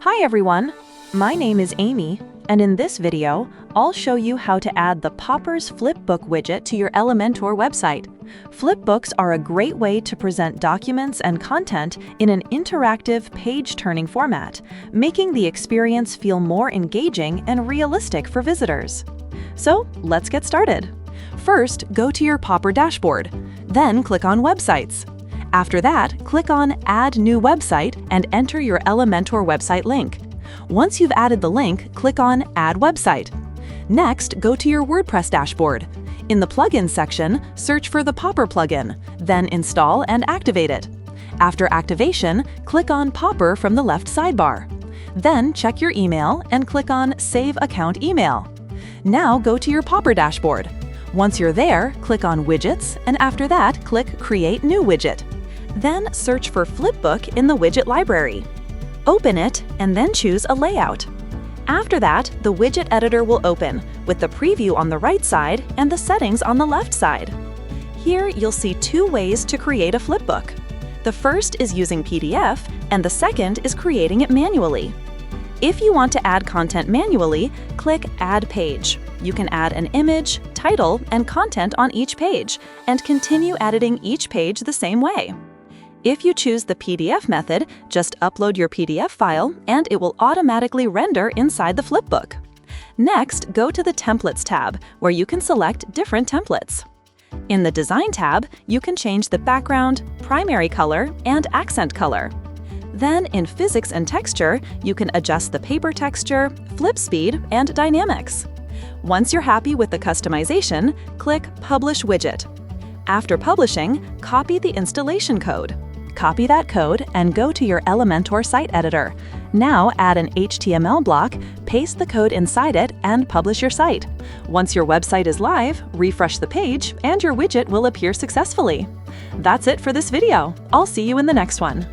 Hi everyone, my name is Amy, and in this video, I'll show you how to add the Poppers Flipbook widget to your Elementor website. Flipbooks are a great way to present documents and content in an interactive, page-turning format, making the experience feel more engaging and realistic for visitors. So, let's get started. First, go to your Popper dashboard, then click on Websites. After that, click on Add New Website and enter your Elementor website link. Once you've added the link, click on Add Website. Next, go to your WordPress dashboard. In the Plugins section, search for the Popper plugin, then install and activate it. After activation, click on Popper from the left sidebar. Then check your email and click on Save Account Email. Now go to your Popper dashboard. Once you're there, click on Widgets, and after that, click Create New Widget. Then search for Flipbook in the widget library. Open it and then choose a layout. After that, the widget editor will open, with the preview on the right side and the settings on the left side. Here you'll see two ways to create a flipbook. The first is using PDF, and the second is creating it manually. If you want to add content manually, click Add Page. You can add an image, title, and content on each page, and continue editing each page the same way. If you choose the PDF method, just upload your PDF file and it will automatically render inside the flipbook. Next, go to the Templates tab, where you can select different templates. In the Design tab, you can change the background, primary color, and accent color. Then in Physics and Texture, you can adjust the paper texture, flip speed, and dynamics. Once you're happy with the customization, click Publish Widget. After publishing, copy the installation code. Copy that code and go to your Elementor site editor. Now add an HTML block, paste the code inside it, and publish your site. Once your website is live, refresh the page, and your widget will appear successfully. That's it for this video. I'll see you in the next one.